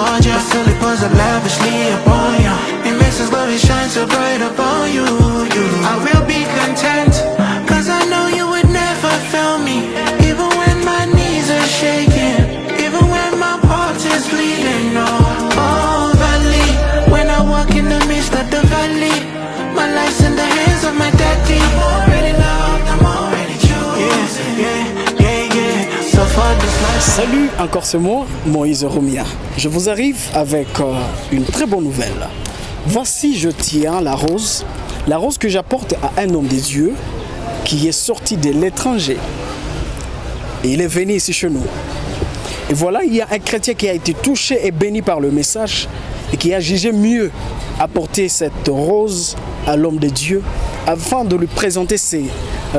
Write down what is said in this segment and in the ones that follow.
afford ya. Still it pours up lavishly upon ya. It makes His glory shine so bright upon you. I will be content, cause I know you would never fail me. Even when my knees are shaking, even when my heart is bleeding. Oh, valley, when I walk in the midst of the valley, my life's in the hands of my daddy. I'm already loved, I'm already chosen. Yeah. So for this life. Salut, encore ce mot, Moïse Rumia. Je vous arrive avec une très bonne nouvelle. Voici, je tiens la rose que j'apporte à un homme des dieux qui est sorti de l'étranger. Et il est venu ici chez nous. Et voilà, il y a un chrétien qui a été touché et béni par le message et qui a jugé mieux apporter cette rose à l'homme de Dieu afin de lui présenter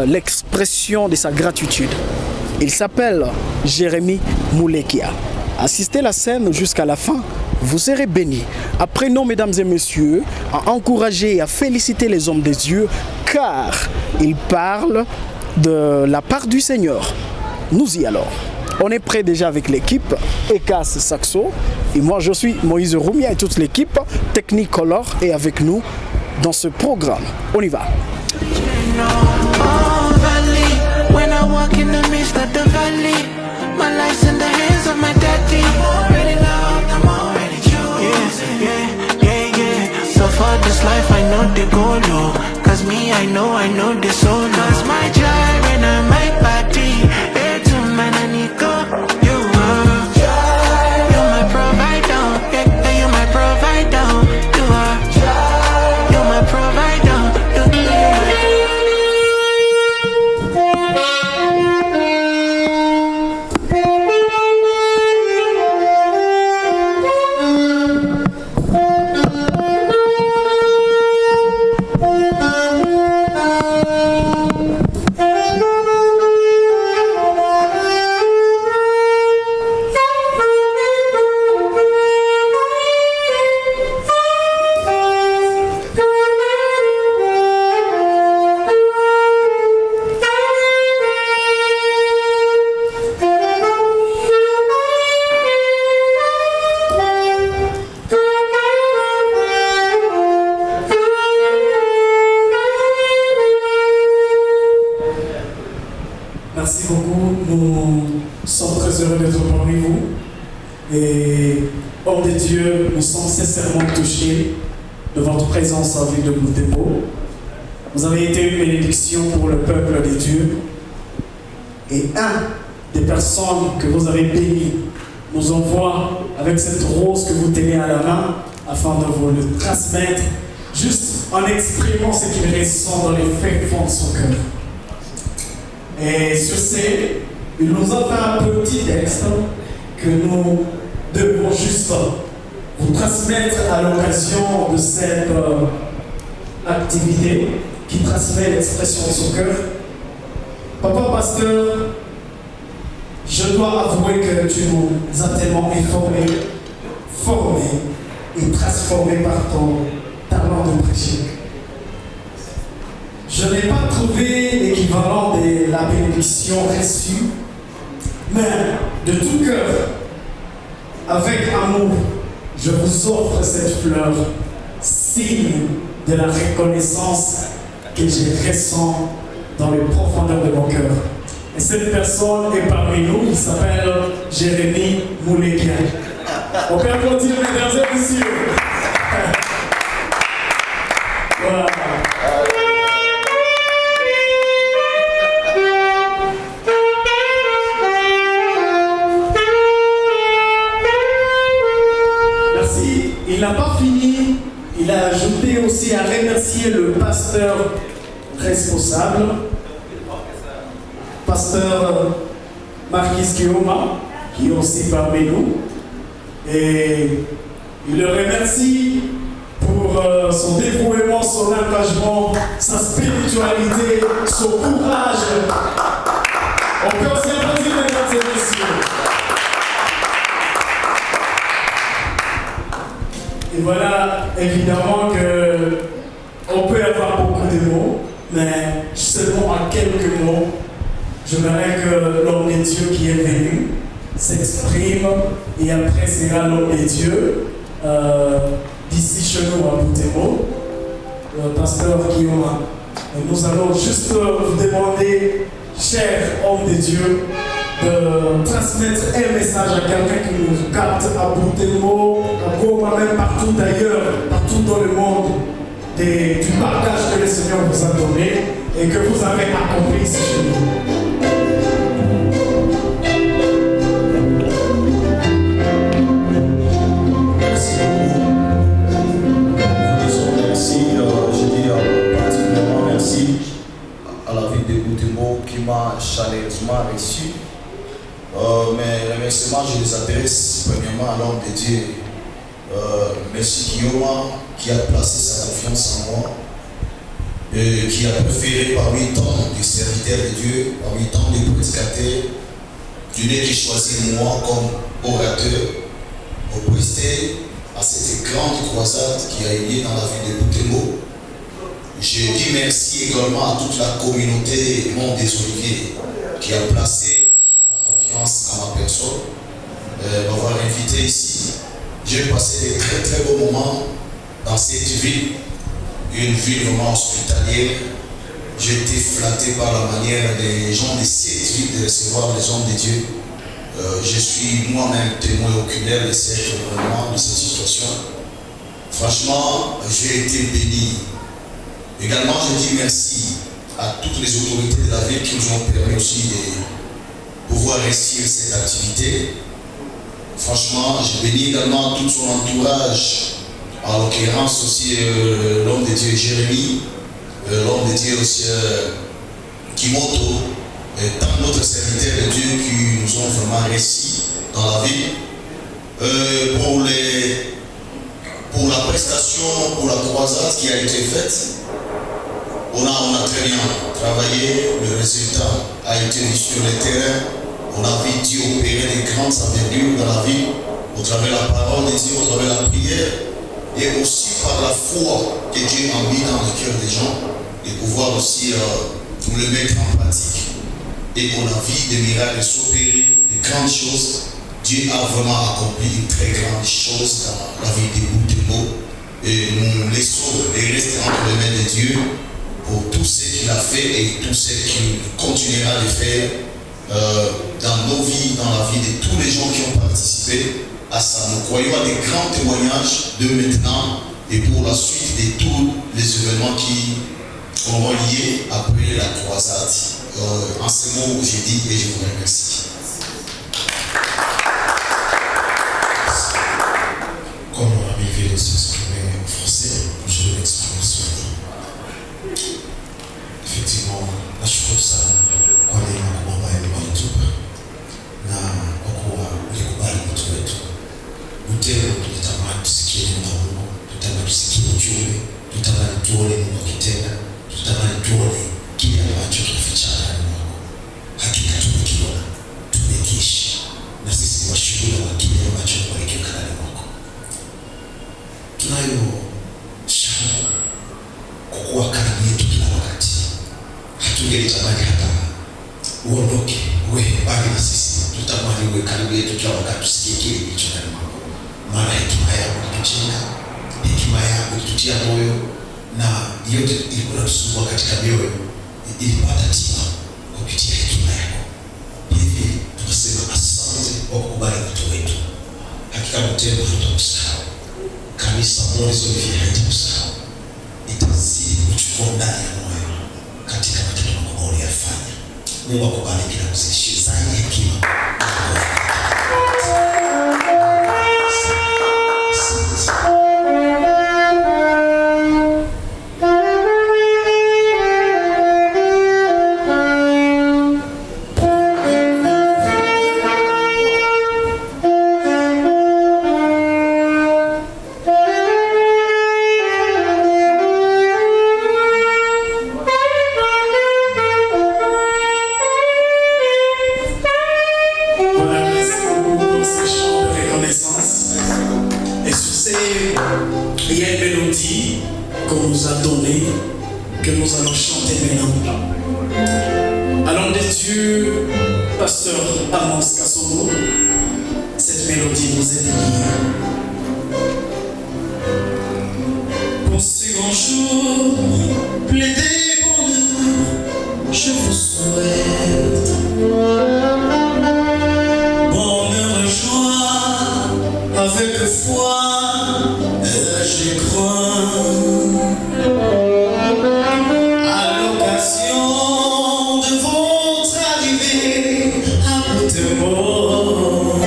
l'expression de sa gratitude. Il s'appelle Jérémie Moulekia. Assistez la scène jusqu'à la fin, vous serez bénis. Apprenons, mesdames et messieurs, à encourager et à féliciter les hommes de Dieu car ils parlent de la part du Seigneur. Nous y allons. On est prêt déjà avec l'équipe Ekas Saxo. Et moi, je suis Moïse Rumia et toute l'équipe Technicolor est avec nous dans ce programme. On y va. When I walk in the midst of the valley, my life's in the hands of my daddy. I'm already loved, I'm already chosen. Yeah. So for this life I know the goal, oh. Cause me, I know the soul. Cause my gyre and my body, to man and Nico. You are, you're my provider. Yeah, you're my provider. You are, you're my provider. Merci beaucoup, nous sommes très heureux d'être parmi vous. Et hors de Dieu, nous sommes sincèrement touchés de votre présence en ville de Boutebo. Vous avez été une bénédiction pour le peuple de Dieu. Et un des personnes que vous avez bénies nous envoie avec cette rose que vous tenez à la main afin de vous le transmettre, juste en exprimant ce qu'il ressent dans les faits fonds de son cœur. Et sur ce, il nous a fait un petit texte que nous devons juste vous transmettre à l'occasion de cette activité qui transmet l'expression de son cœur. Papa pasteur, je dois avouer que tu nous as tellement informés, formés et transformés par ton talent de prêcher. Je n'ai pas trouvé l'équivalent de la bénédiction reçue, mais de tout cœur, avec amour, je vous offre cette fleur, signe de la reconnaissance que je ressens dans les profondeurs de mon cœur. Et cette personne est parmi nous, il s'appelle Jérémie Moulekia. On peut applaudir, mesdames et messieurs. Voilà. Il n'a pas fini, il a ajouté aussi à remercier le pasteur responsable, pasteur Marquis Kioma, qui est aussi parmi nous. Et il le remercie pour son dévouement, son engagement, sa spiritualité, son courage. On peut aussi applaudir, mesdames et messieurs. Et voilà, évidemment qu'on peut avoir beaucoup de mots, mais seulement en quelques mots, j'aimerais que l'homme de Dieu qui est venu s'exprime et après sera l'homme de Dieu d'ici chez nous à Boutemo, le pasteur Guillaume. Nous allons juste vous demander, cher homme de Dieu, de transmettre un message à quelqu'un qui nous capte à Boutemo, à Goma, même partout d'ailleurs, partout dans le monde, du partage que le Seigneur vous a donné et que vous avez accompli ici chez nous. À la ville de Boutemo qui m'a chaleureusement reçu. Mais les remerciements, je les adresse premièrement à l'homme de Dieu, merci Guillaume, qui a placé sa confiance en moi, qui a préféré parmi tant de serviteurs de Dieu, parmi tant de prédicateurs, Dieu qui choisit moi comme orateur pour prester à cette grande croisade qui a eu lieu dans la ville de Boutemo. Je dis merci également à toute la communauté Monde des Oliviers qui a placé la confiance en ma personne, m'avoir invité ici. J'ai passé de très très beaux moments dans cette ville, une ville vraiment hospitalière. J'ai été flatté par la manière des gens de cette ville de recevoir les hommes de Dieu. Je suis moi-même témoin oculaire de cette situation. Franchement, j'ai été béni. Également, je dis merci à toutes les autorités de la ville qui nous ont permis aussi de pouvoir réussir cette activité. Franchement, je bénis également tout son entourage, en l'occurrence aussi l'homme de Dieu Jérémie, l'homme de Dieu aussi Kimoto, et tant d'autres serviteurs de Dieu qui nous ont vraiment réussi dans la ville. Pour la prestation, pour la croisade qui a été faite, on a très bien travaillé, le résultat a été vu sur le terrain. On a vu Dieu opérer des grandes envergures dans la vie, au travers de la parole de Dieu, au travers de la prière, et aussi par la foi que Dieu a mis dans le cœur des gens, et pouvoir aussi nous le mettre en pratique. Et on a vu des miracles s'opérer, des grandes choses. Dieu a vraiment accompli une très grande chose dans la vie de Boutemo, et nous laissons les restes entre les mains de Dieu pour tout ce qu'il a fait et tout ce qu'il continuera de faire dans nos vies, dans la vie de tous les gens qui ont participé à ça. Nous croyons à des grands témoignages de maintenant et pour la suite de tous les événements qui auront lié après la croisade. En ce mot, j'ai dit et je vous remercie. Comme on a mis de s'exprimer en français, je vais l'exprimer en swahili. Effectivement, nashukuru sana kwa neema kubwa ambayo umetupa na kwa kuwa ulikubali wito wetu. Boutemo tulitamani tusikie neno la Mungu, tulitamani tusikie ujumbe, tulitamani tuone Mungu akitenda, tulitamani tuone kile ambacho kinaficha ndani mwako. Hakika tumekiona, tumekiishi, na sisi ni washuhuda wa kile ambacho umekiweka ndani mwako. Tunayo shauku kukuwa karibu yetu kila wakati. Hatungelitamani hata uondoke uwe mbali na sisi, tutamani uwe karibu yetu kila wakati, tusikie kile kilicho ndani mwako. Maana hekima yako ilitujenga, hekima yako ilitutia moyo, na yote ilikuwa inatusumbua katika mioyo ilipata tiba kupitia hekima yako. Hivi tunasema asante kwa kukubali wito wetu. Hakika Boutemo hatakusahau, kanisa Monde des Oliviers haitakusahau, itazidi kuchukua ndani ya moyo katika matendo makubwa uliyofanya. Mungu akubariki na kuzidishia zaidi hekima. qu'on nous a donné, que nous allons chanter maintenant. À l'homme de Dieu, pasteur Amos Kassomo, cette mélodie vous est dédiée. Pour ces grands jours, plaidez bonheur, je vous souhaite. Bonheur, joie, avec foi, je crois. À l'occasion de votre arrivée à bout de mots,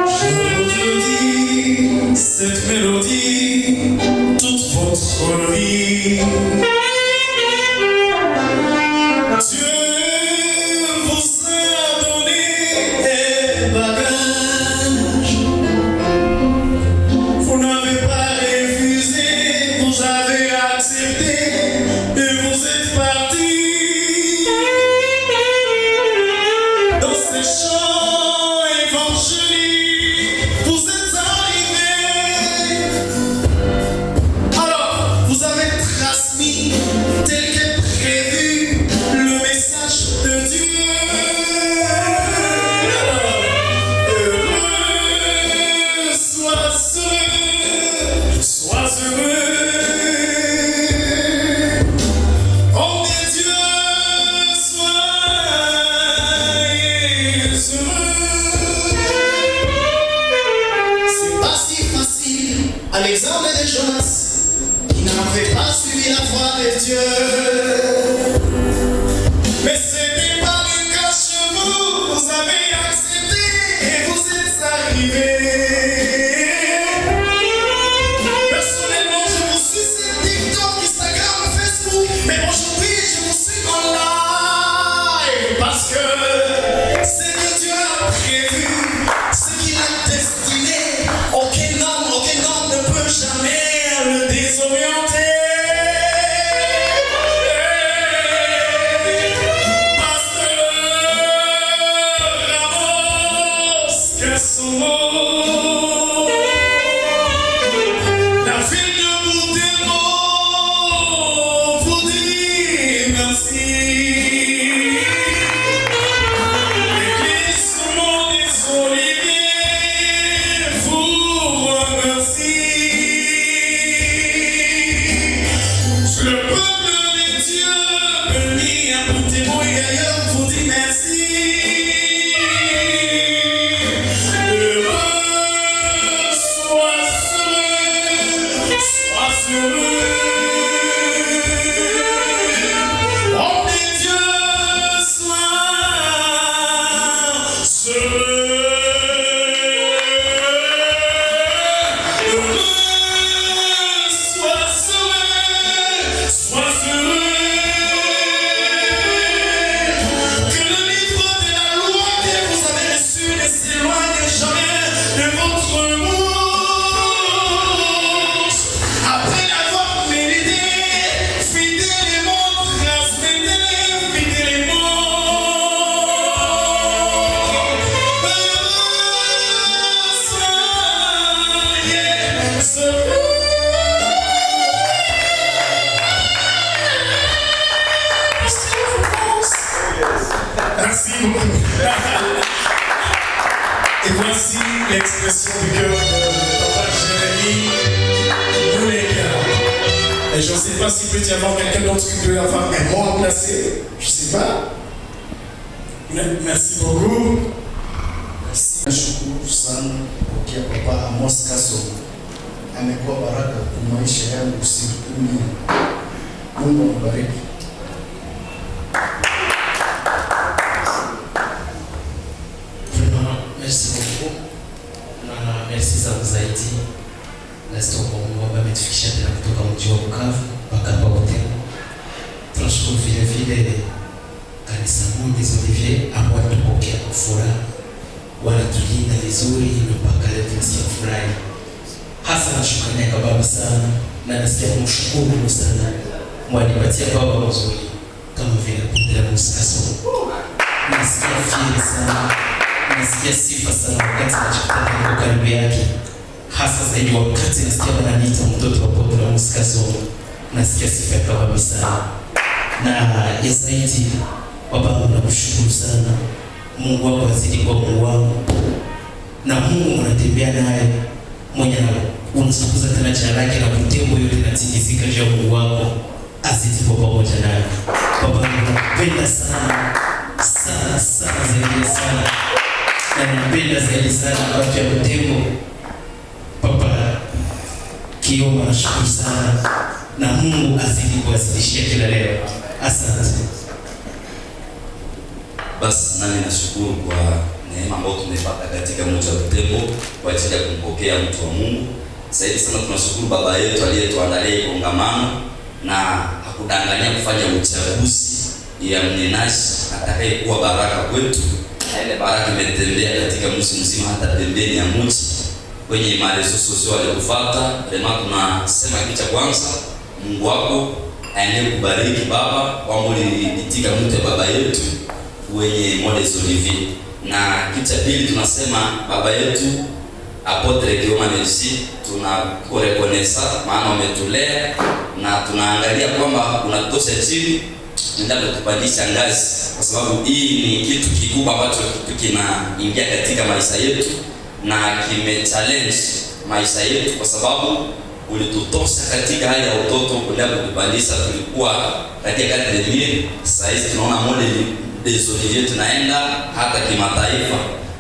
je vous dis cette mélodie toute votre vie. Dieu vous a donné des bagages, vous n'avez pas refusé, vous avez accepté et vous êtes parti. Dans ces chants évangéliques, vous êtes arrivés. Alors, vous avez transmis tel que prévu le message de Dieu. Heureux, sois heureux. Oh mes Dieu, soyez heureux. C'est pas si facile. Alexandre de Jonas, qui n'avait pas suivi la voie de Dieu. Mais c'était pas le cas chez vous. Vous avez accepté et vous êtes arrivés. Personnellement, je vous suis sur TikTok, Instagram, Facebook. Mais aujourd'hui, je vous suis en live. Parce que ce que Dieu a prévu, ce qu'il a destiné, aucun homme ne peut jamais le désorienter. La ville de Boutémo vous dit merci. L'église Saumon des Oliviers vous remercie. Le peuple de Dieu béni à Boutémo et ailleurs vous dit merci. Oh mes Dieu, sois heureux. Sois heureux. Que le livre de la loi que vous avez reçu ne s'éloigne jamais de votre bouche. Après l'avoir médité, fidèlement transmettez-le fidèlement. Soyez heureux. Merci beaucoup. Et voici l'expression du cœur de Papa Jérémy Bouléka. Et je ne sais pas s'il peut y avoir quelqu'un d'autre qui peut avoir un mot à placer. Je ne sais pas. Merci beaucoup. Merci. Nashukuru sana kupokea Papa Amos Kasongo. Amekuwa baraka kwa maisha yangu siku nyingi. Mungu ambariki. Merci beaucoup na merci zangu zaidi. Nasikia kwa Mungu ambaye ametufikisha tena kutoka mji wa Bukavu mpaka hapa Butembo. Tunashukuru vile vile kanisa Saumon des Oliviers ambao wanatupokea kwa furaha, wanatulinda vizuri mpaka leo tunasikia furaha. Hasa nashukrani kwa baba sana na nasikia kumshukuru sana mwanipatia baba mzuri kama vile Padre Amos Kasongo. Nasikia fieri sana. Nasikia sifa sana wakati nachokutana niko karibu yake. Hasa zaidi wakati nasikia wananiita mtoto wa Padre Amos Kasongo. Nasikia sifa ya baba sana. Na ya zaidi, baba nakushukuru sana. Mungu wako azidi kwa Mungu wangu. na Mungu unatembea naye mwenye na unasifuza tena jina lake na Butembo yote inatingizika juu ya Mungu wako, azidi kwa pamoja naye. Baba, nakupenda sana sana sana zaidi sana, na napenda zaidi sana watu ya Butembo. Papa Kioma, nashukuru sana na Mungu azidi kuwazidishia kila leo. Asante. Basi nami nashukuru kwa neema ambayo tumepata katika mji wa Butembo kwa ajili ya kumpokea mtu wa Mungu. Zaidi sana tunashukuru baba yetu aliyetuandalia kongamano na hakudanganya kufanya uchaguzi ya mnenaji atakayekuwa baraka kwetu. Ile baraka imetembea katika mji mzima, hata pembeni ya mji kwenye marezo sosio walikufuata. Lema tunasema kitu cha kwanza, Mungu wako aendelee kubariki baba kwa mliitika mtu ya baba yetu wenye Modes Olivier. Na kitu cha pili tunasema baba yetu Apotre Kioma Merci, tunakurekonesa maana umetulea na tunaangalia kwamba unatosha chini ndio kutupandisha ngazi, kwa sababu hii ni kitu kikubwa ambacho kinaingia katika maisha yetu na kimechallenge maisha yetu, kwa sababu ulitutosha katika hali ya utoto kwenda kutupandisha. Tulikuwa katika 4000, sasa hivi tunaona Modes Olivier tunaenda hata kimataifa.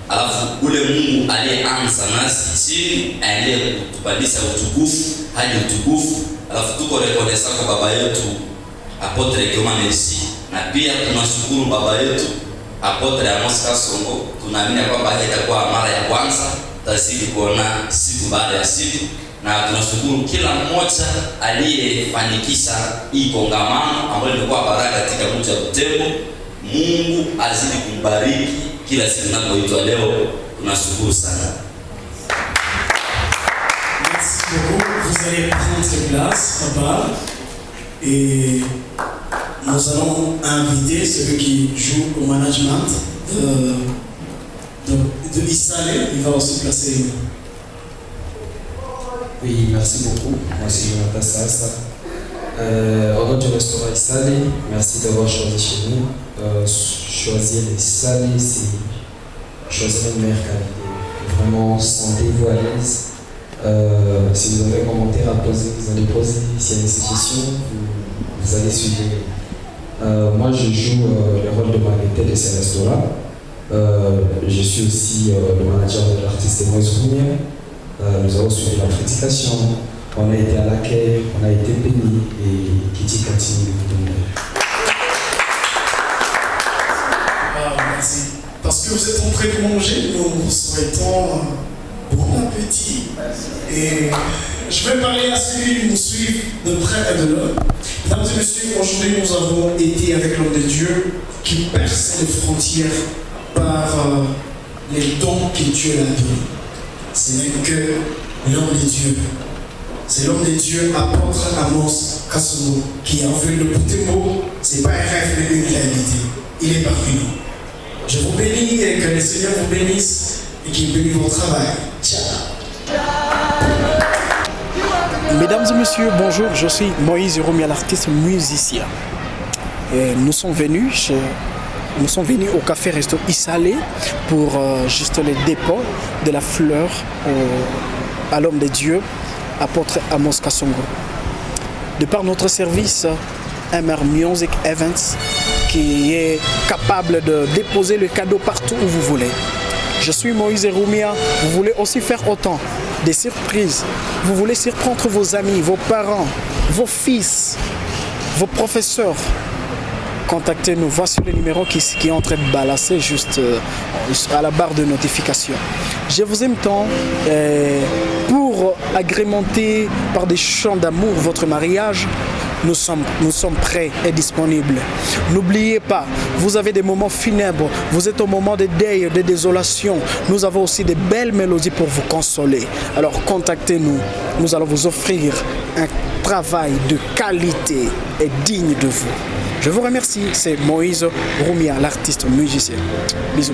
Alafu ule Mungu aliyeanza nasi chini aendelee kutupandisha utukufu hadi utukufu. Alafu tuko rekonesa kwa baba yetu Apotre Kioma Merci, na pia tunashukuru baba yetu Apotre Amos Kasongo. Tunaamini kwamba itakuwa mara ya kwanza, tazidi kuona siku baada ya siku, na tunashukuru kila mmoja aliyefanikisha hii kongamano ambayo ilikuwa baraka katika mji wa Butembo. Mungu azidi kumbariki kila siku tunapoitwa leo. Tunashukuru sana. Merci beaucoup. Vous allez prendre place, papa, et nous allons inviter celui qui joue au management de Isale. Il va aussi placer. Oui, merci beaucoup. Moi, c'est Jonathan Sassa. Au nom du restaurant Isale, merci d'avoir choisi chez nous. Choisir les Isale, c'est choisir une meilleure qualité. Vraiment, sentez-vous à l'aise. Si vous avez un commentaire à poser, vous allez poser. S'il y a des suggestions, vous allez suivre. Moi, je joue le rôle de marketeur de ce restaurant. Je suis aussi le manager de l'artiste Moïse Rumia. Nous avons suivi la prédication, on a été à l'accueil, on a été bénis et qui dit continue de vous donner. Merci. Parce que vous êtes en train de manger, nous vous souhaitons bon appétit. Et je vais parler à celui qui nous suit de près et de loin. Mesdames et messieurs, aujourd'hui nous avons été avec l'homme de Dieu qui perce les frontières par les dons que Dieu a donnés. Ce n'est que l'homme de Dieu. C'est l'homme de Dieu, apôtre Amos Kasongo, qui a enlevé le Butembo. Ce n'est pas un rêve, mais une réalité. Il est parmi nous. Je vous bénis et que le Seigneur vous bénisse et qu'il bénisse votre travail. Ciao. Mesdames et messieurs, bonjour, je suis Moïse Rumia, l'artiste musicien. Et nous sommes venus au café resto Isale pour juste le dépôt de la fleur à l'homme de Dieu, apôtre Amos Kasongo. De par notre service, MR Music Events, qui est capable de déposer le cadeau partout où vous voulez. Je suis Moïse Rumia, vous voulez aussi faire autant, des surprises, vous voulez surprendre vos amis, vos parents, vos fils, vos professeurs. Contactez-nous, voici le numéro qui est en train de balancer juste à la barre de notification. Je vous aime tant pour agrémenter par des chants d'amour votre mariage. Nous sommes prêts et disponibles. N'oubliez pas, vous avez des moments funèbres, vous êtes au moment de deuil, de désolation. Nous avons aussi de belles mélodies pour vous consoler. Alors contactez-nous, nous allons vous offrir un travail de qualité et digne de vous. Je vous remercie, c'est Moïse Rumia, l'artiste musicien. Bisous.